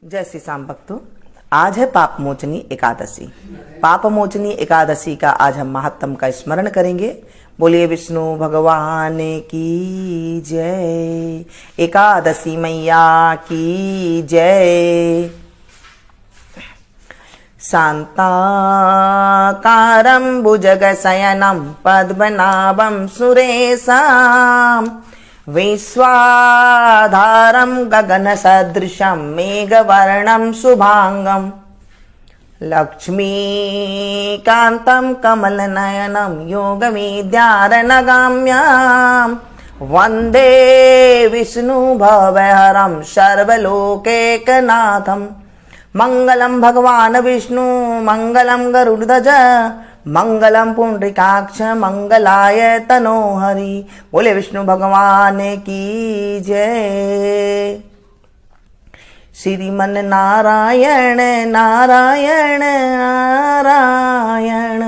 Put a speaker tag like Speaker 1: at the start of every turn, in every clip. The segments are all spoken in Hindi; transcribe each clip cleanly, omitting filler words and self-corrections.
Speaker 1: जय श्री श्याम भक्तों, आज है पाप मोचनी एकादशी। पाप मोचनी एकादशी का आज हम महात्म का स्मरण करेंगे। बोलिए विष्णु भगवान की जय, एकादशी मैया की जय। शांताकारं भुजगशयनं पद्मनाभं सुरेशं विश्वाधारं गगनसदृशं मेघवर्णं शुभांगं लक्ष्मीकान्तं कमलनयनं योगविद्यारनगाम्यं वन्दे विष्णुभवहरं सर्वलोकैकनाथं। मंगलम भगवान विष्णु मंगलम गरुड़ध्वज मंगलम पुंडरीकाक्ष मंगलाय तनोहरि। बोले विष्णु भगवान की जय। श्रीमन नारायण नारायण नारायण,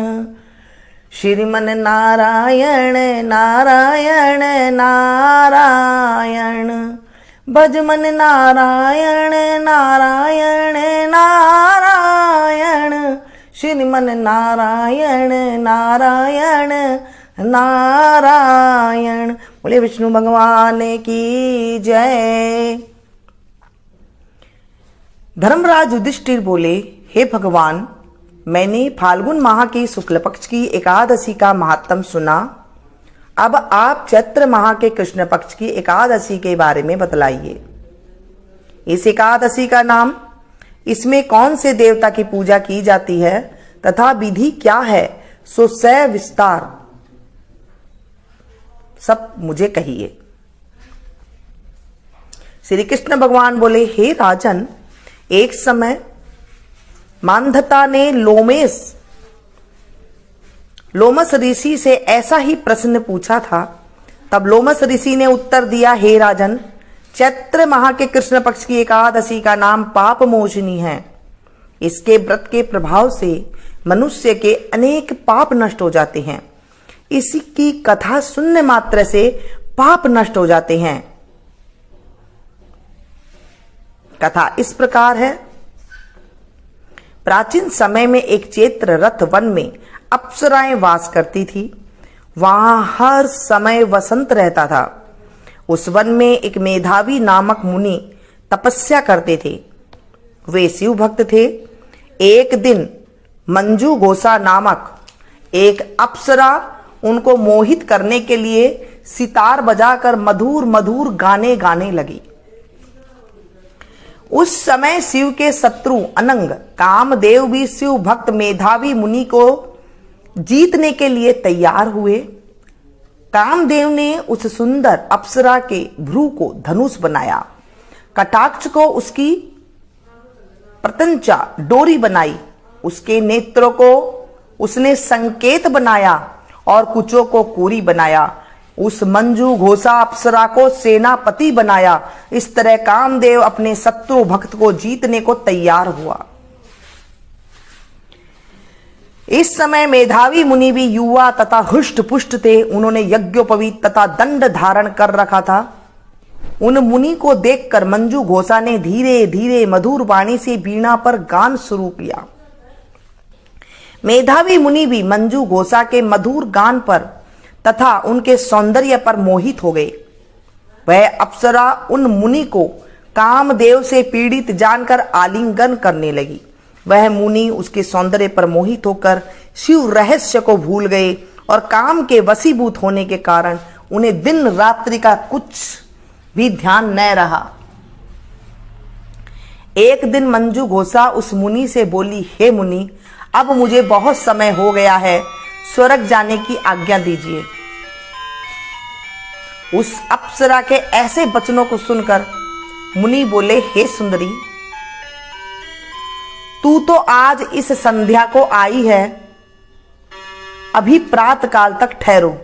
Speaker 1: श्रीमन नारायण नारायण नारायण, भजमन नारायण नारायण नारायण, श्रीमन नारायण नारायण नारायण। बोले विष्णु भगवान की जय। धर्मराज युधिष्ठिर बोले, हे भगवान, मैंने फाल्गुन माह की शुक्ल पक्ष की एकादशी का महात्म सुना। अब आप चैत्र माह के कृष्ण पक्ष की एकादशी के बारे में बतलाइए। इस एकादशी का नाम, इसमें कौन से देवता की पूजा की जाती है तथा विधि क्या है, सो विस्तार सब मुझे कहिए। श्री कृष्ण भगवान बोले, हे राजन, एक समय मांधाता ने लोमस ऋषि से ऐसा ही प्रश्न पूछा था। तब लोमस ऋषि ने उत्तर दिया, हे राजन, चैत्र माह के कृष्ण पक्ष की एकादशी का नाम पाप मोचनी है। इसके व्रत के प्रभाव से मनुष्य के अनेक पाप नष्ट हो जाते हैं। इसकी कथा सुनने मात्र से पाप नष्ट हो जाते हैं। कथा इस प्रकार है। प्राचीन समय में एक चैत्र रथ वन में अप्सराएं वास करती थी। वहां हर समय वसंत रहता था। उस वन में एक मेधावी नामक मुनि तपस्या करते थे। वे शिव भक्त थे। एक दिन मंजू घोषा नामक एक अप्सरा उनको मोहित करने के लिए सितार बजाकर मधुर मधुर गाने गाने लगी। उस समय शिव के शत्रु अनंग कामदेव भी शिव भक्त मेधावी मुनि को जीतने के लिए तैयार हुए। कामदेव ने उस सुंदर अप्सरा के भ्रू को धनुष बनाया, कटाक्ष को उसकी प्रत्यंचा डोरी बनाई, उसके नेत्रों को उसने संकेत बनाया और कुचों को कोरी बनाया। उस मंजू घोषा अप्सरा को सेनापति बनाया। इस तरह कामदेव अपने शत्रु भक्त को जीतने को तैयार हुआ। इस समय मेधावी मुनि भी युवा तथा हुष्ट पुष्ट थे। उन्होंने यज्ञोपवीत तथा दंड धारण कर रखा था। उन मुनि को देखकर मंजू घोषा ने धीरे धीरे मधुर वाणी से वीणा पर गान शुरू किया। मेधावी मुनि भी मंजू घोषा के मधुर गान पर तथा उनके सौंदर्य पर मोहित हो गए। वह अप्सरा उन मुनि को कामदेव से पीड़ित जानकर आलिंगन करने लगी। वह मुनि उसके सौंदर्य पर मोहित होकर शिव रहस्य को भूल गए और काम के वशीभूत होने के कारण उन्हें दिन रात्रि का कुछ भी ध्यान न रहा। एक दिन मंजू घोषा उस मुनि से बोली, हे मुनि, अब मुझे बहुत समय हो गया है, स्वर्ग जाने की आज्ञा दीजिए। उस अप्सरा के ऐसे वचनों को सुनकर मुनि बोले, हे सुंदरी, तू तो आज इस संध्या को आई है, अभी प्रातः काल तक ठहरो।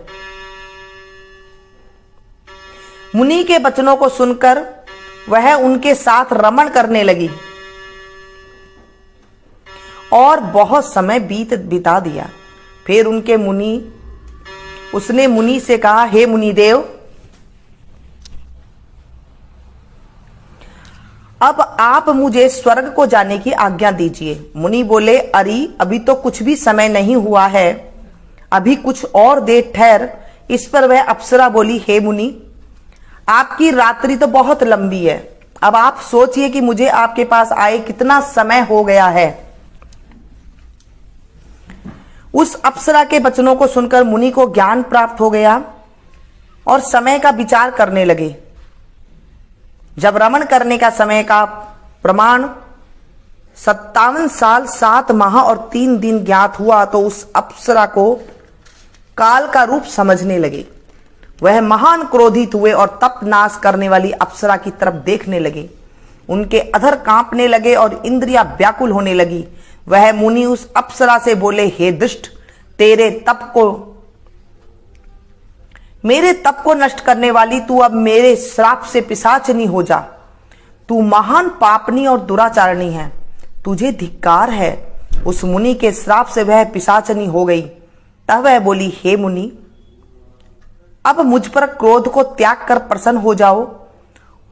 Speaker 1: मुनि के वचनों को सुनकर वह उनके साथ रमण करने लगी और बहुत समय बिता दिया। फिर उसने मुनि से कहा, हे मुनिदेव, अब आप मुझे स्वर्ग को जाने की आज्ञा दीजिए। मुनि बोले, अरे अभी तो कुछ भी समय नहीं हुआ है, अभी कुछ और देर ठहर। इस पर वह अप्सरा बोली, हे मुनि, आपकी रात्रि तो बहुत लंबी है, अब आप सोचिए कि मुझे आपके पास आए कितना समय हो गया है। उस अप्सरा के वचनों को सुनकर मुनि को ज्ञान प्राप्त हो गया और समय का विचार करने लगे। जब रमण करने का समय का प्रमाण 57 साल 7 माह और 3 दिन ज्ञात हुआ तो उस अप्सरा को काल का रूप समझने लगे। वह महान क्रोधित हुए और तप नाश करने वाली अप्सरा की तरफ देखने लगे। उनके अधर कांपने लगे और इंद्रियां व्याकुल होने लगी। वह मुनि उस अप्सरा से बोले, हे दुष्ट, मेरे तप को नष्ट करने वाली तू अब मेरे श्राप से पिशाचनी हो जा। तू महान पापनी और दुराचारणी है, तुझे धिक्कार है। उस मुनि के श्राप से वह पिशाचनी हो गई। तब वह बोली, हे मुनि, अब मुझ पर क्रोध को त्याग कर प्रसन्न हो जाओ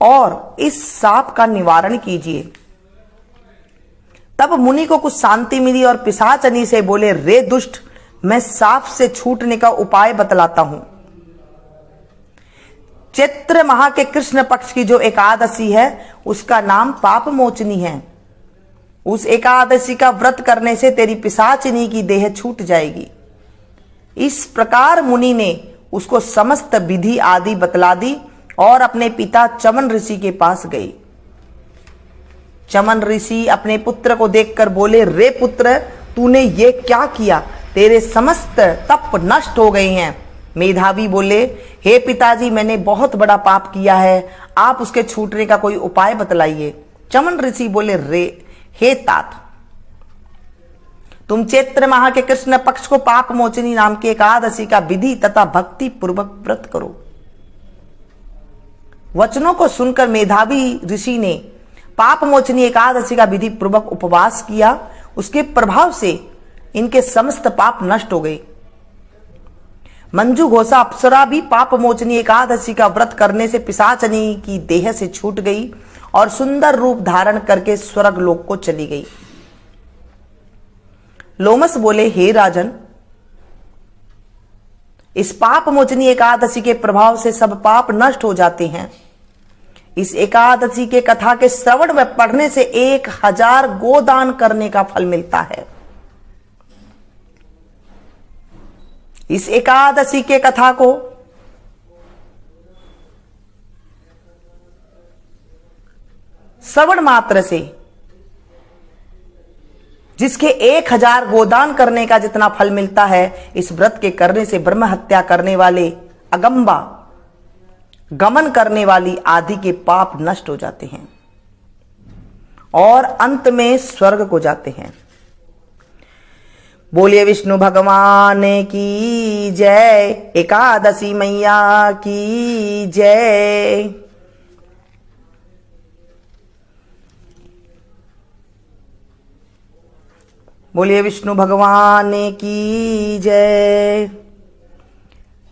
Speaker 1: और इस शाप का निवारण कीजिए। तब मुनि को कुछ शांति मिली और पिशाचनी से बोले, रे दुष्ट, मैं शाप से छूटने का उपाय बतलाता हूं। चैत्र माह के कृष्ण पक्ष की जो एकादशी है उसका नाम पाप मोचनी है। उस एकादशी का व्रत करने से तेरी पिशाचिनी की देह छूट जाएगी। इस प्रकार मुनि ने उसको समस्त विधि आदि बतला दी और अपने पिता चमन ऋषि के पास गई। चमन ऋषि अपने पुत्र को देखकर बोले, रे पुत्र, तूने ये क्या किया? तेरे समस्त तप नष्ट हो गए हैं। मेधावी बोले, हे पिताजी, मैंने बहुत बड़ा पाप किया है, आप उसके छूटने का कोई उपाय बतलाइए। चमन ऋषि बोले, हे तात, तुम चैत्र माह के कृष्ण पक्ष को पाप मोचनी नाम की एकादशी का विधि तथा भक्ति पूर्वक व्रत करो। वचनों को सुनकर मेधावी ऋषि ने पाप मोचनी एकादशी का विधि पूर्वक उपवास किया। उसके प्रभाव से इनके समस्त पाप नष्ट हो गए। मंजू घोषा अप्सरा भी पाप मोचनी एकादशी का व्रत करने से पिशाचनी की देह से छूट गई और सुंदर रूप धारण करके स्वर्ग लोक को चली गई। लोमस बोले, हे राजन, इस पाप मोचनी एकादशी के प्रभाव से सब पाप नष्ट हो जाते हैं। इस एकादशी के कथा के श्रवण व पढ़ने से 1000 गोदान करने का फल मिलता है। इस एकादशी के कथा को श्रवण मात्र से जिसके 1000 गोदान करने का जितना फल मिलता है, इस व्रत के करने से ब्रह्म हत्या करने वाले, अगंबा गमन करने वाली आदि के पाप नष्ट हो जाते हैं और अंत में स्वर्ग को जाते हैं। बोलिए विष्णु भगवान की जय, एकादशी मैया की जय। बोलिए विष्णु भगवान की जय।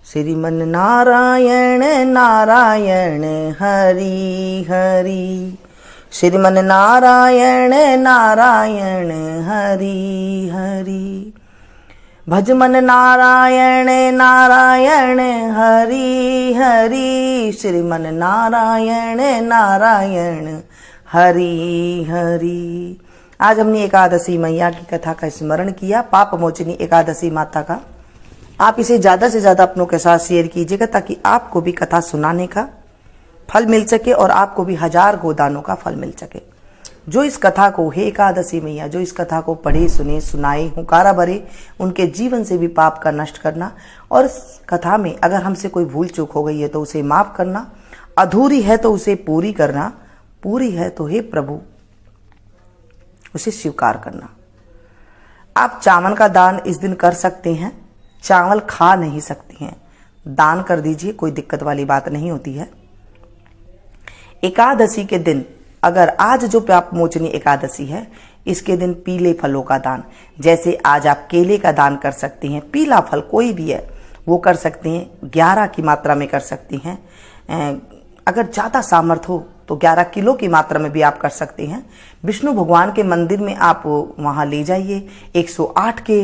Speaker 1: श्रीमन नारायण नारायण हरि हरि, श्रीमन नारायण नारायण हरि हरि, भजमन नारायण नारायण हरि हरि, श्रीमन नारायण नारायण हरि हरि। आज हमने एकादशी मैया की कथा का स्मरण किया, पाप मोचनी एकादशी माता का। आप इसे ज्यादा से ज्यादा अपनों के साथ शेयर कीजिएगा ताकि आपको भी कथा सुनाने का फल मिल सके और आपको भी 1000 गोदानों का फल मिल सके। जो इस कथा को, हे एकादशी मैया, जो इस कथा को पढ़े, सुने, सुनाए, हुंकारा भरे, उनके जीवन से भी पाप का नष्ट करना और इस कथा में अगर हमसे कोई भूल चूक हो गई है तो उसे माफ करना, अधूरी है तो उसे पूरी करना, पूरी है तो हे प्रभु उसे स्वीकार करना। आप चावल का दान इस दिन कर सकते हैं, चावल खा नहीं सकती हैं, दान कर दीजिए, कोई दिक्कत वाली बात नहीं होती है। एकादशी के दिन, अगर आज जो पाप मोचनी एकादशी है, इसके दिन पीले फलों का दान, जैसे आज आप केले का दान कर सकती हैं, पीला फल कोई भी है वो कर सकती हैं, 11 की मात्रा में कर सकती हैं। अगर ज़्यादा सामर्थ्य हो तो 11 किलो की मात्रा में भी आप कर सकते हैं। विष्णु भगवान के मंदिर में आप वहां ले जाइए, 108 के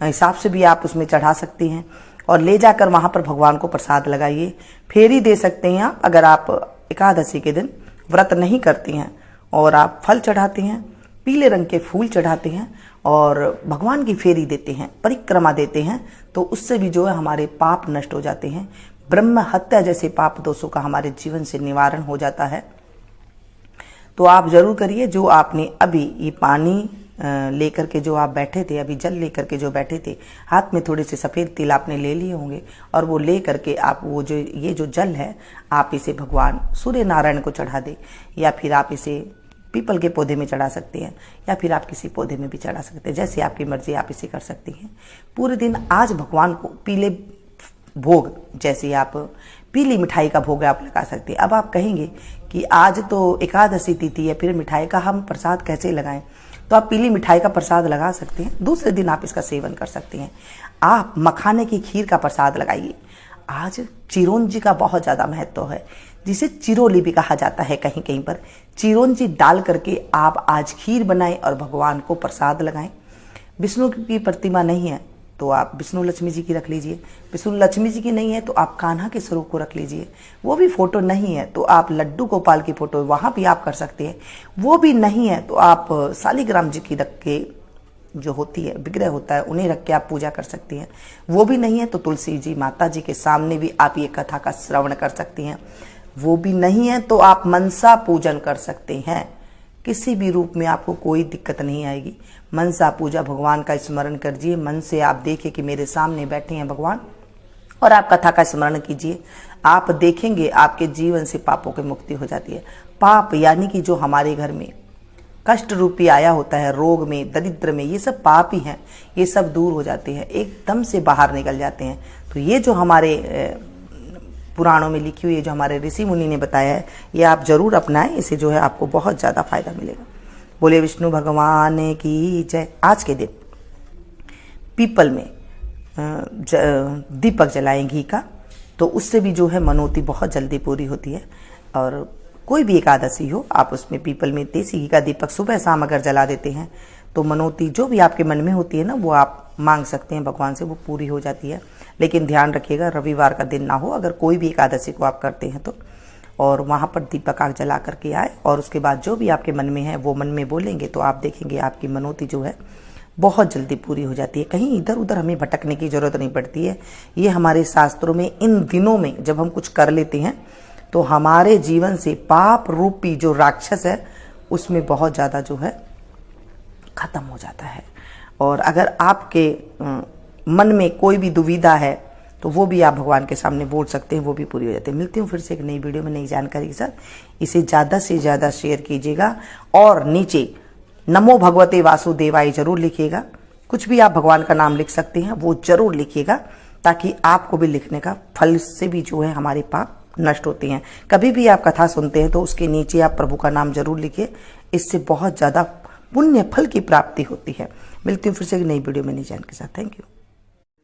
Speaker 1: हिसाब से भी आप उसमें चढ़ा सकते हैं और ले जाकर वहां पर भगवान को प्रसाद लगाइए। फेरी दे सकते हैं आप, अगर आप एकादशी के दिन व्रत नहीं करती हैं और आप फल चढ़ाते हैं, पीले रंग के फूल चढ़ाते हैं और भगवान की फेरी देते हैं, परिक्रमा देते हैं, तो उससे भी जो है हमारे पाप नष्ट हो जाते हैं। ब्रह्म हत्या जैसे पाप दोषों का हमारे जीवन से निवारण हो जाता है। तो आप जरूर करिए। जो आपने अभी ये पानी लेकर के जो आप बैठे थे, अभी जल लेकर के जो बैठे थे, हाथ में थोड़े से सफ़ेद तिल आपने ले लिए होंगे और वो ले करके आप वो जो ये जो जल है आप इसे भगवान सूर्य नारायण को चढ़ा दे, या फिर आप इसे पीपल के पौधे में चढ़ा सकते हैं, या फिर आप किसी पौधे में भी चढ़ा सकते हैं, जैसे आपकी मर्जी आप इसे कर सकती हैं। पूरे दिन आज भगवान को पीले भोग, जैसे आप पीली मिठाई का भोग आप लगा सकते हैं। अब आप कहेंगे कि आज तो एकादशी तिथि है, फिर मिठाई का हम प्रसाद कैसे लगाएं? तो आप पीली मिठाई का प्रसाद लगा सकते हैं, दूसरे दिन आप इसका सेवन कर सकते हैं। आप मखाने की खीर का प्रसाद लगाइए। आज चिरौंजी का बहुत ज़्यादा महत्व है, जिसे चिरोली भी कहा जाता है कहीं कहीं पर। चिरौंजी डाल करके आप आज खीर बनाएं और भगवान को प्रसाद लगाएं। विष्णु की प्रतिमा नहीं है तो आप विष्णु लक्ष्मी जी की रख लीजिए, विष्णु लक्ष्मी जी की नहीं है तो आप कान्हा के स्वरूप को रख लीजिए, वो भी फोटो नहीं है तो आप लड्डू गोपाल की फोटो वहाँ भी आप कर सकते हैं, वो भी नहीं है तो आप शालिग्राम जी की रख के जो होती है विग्रह होता है उन्हें रख के आप पूजा कर सकती हैं, वो भी नहीं है तो तुलसी जी माता जी के सामने भी आप ये कथा का श्रवण कर सकती हैं, वो भी नहीं है तो आप मनसा पूजन कर सकते हैं। किसी भी रूप में आपको कोई दिक्कत नहीं आएगी। मनसा पूजा, भगवान का स्मरण करिए, मन से आप देखिए कि मेरे सामने बैठे हैं भगवान, और आप कथा का स्मरण कीजिए। आप देखेंगे आपके जीवन से पापों की मुक्ति हो जाती है। पाप यानी कि जो हमारे घर में कष्ट रूपी आया होता है, रोग में, दरिद्र में, ये सब पाप ही हैं, ये सब दूर हो जाते हैं, एकदम से बाहर निकल जाते हैं। तो ये जो हमारे पुराणों में लिखी हुई, जो हमारे ऋषि मुनि ने बताया है, ये आप जरूर अपनाएं, इससे जो है आपको बहुत ज़्यादा फायदा मिलेगा। बोले विष्णु भगवान की जय। आज के दिन पीपल में दीपक जलाएं घी का, तो उससे भी जो है मनोती बहुत जल्दी पूरी होती है। और कोई भी एकादशी हो, आप उसमें पीपल में देसी घी का दीपक सुबह शाम अगर जला देते हैं तो मनोती जो भी आपके मन में होती है ना, वो आप मांग सकते हैं भगवान से, वो पूरी हो जाती है। लेकिन ध्यान रखिएगा रविवार का दिन ना हो, अगर कोई भी एकादशी को आप करते हैं तो। और वहाँ पर दीपक आग जला करके आए और उसके बाद जो भी आपके मन में है वो मन में बोलेंगे, तो आप देखेंगे आपकी मनोती जो है बहुत जल्दी पूरी हो जाती है। कहीं इधर उधर हमें भटकने की जरूरत नहीं पड़ती है। ये हमारे शास्त्रों में इन दिनों में जब हम कुछ कर लेते हैं तो हमारे जीवन से पाप रूपी जो राक्षस है उसमें बहुत ज़्यादा जो है खत्म हो जाता है। और अगर आपके मन में कोई भी दुविधा है तो वो भी आप भगवान के सामने बोल सकते हैं, वो भी पूरी हो जाती है। मिलती हूँ फिर से एक नई वीडियो में नई जानकारी के साथ। इसे ज़्यादा से ज़्यादा शेयर कीजिएगा और नीचे नमो भगवते वासुदेवाय जरूर लिखिएगा। कुछ भी आप भगवान का नाम लिख सकते हैं, वो जरूर लिखिएगा, ताकि आपको भी लिखने का फल से भी जो है हमारे पाप नष्ट होते हैं। कभी भी आप कथा सुनते हैं तो उसके नीचे आप प्रभु का नाम जरूर लिखिए, इससे बहुत ज़्यादा पुण्य फल की प्राप्ति होती है। मिलती हूँ फिर से एक नई वीडियो में नई जानकारी के साथ। Thank you.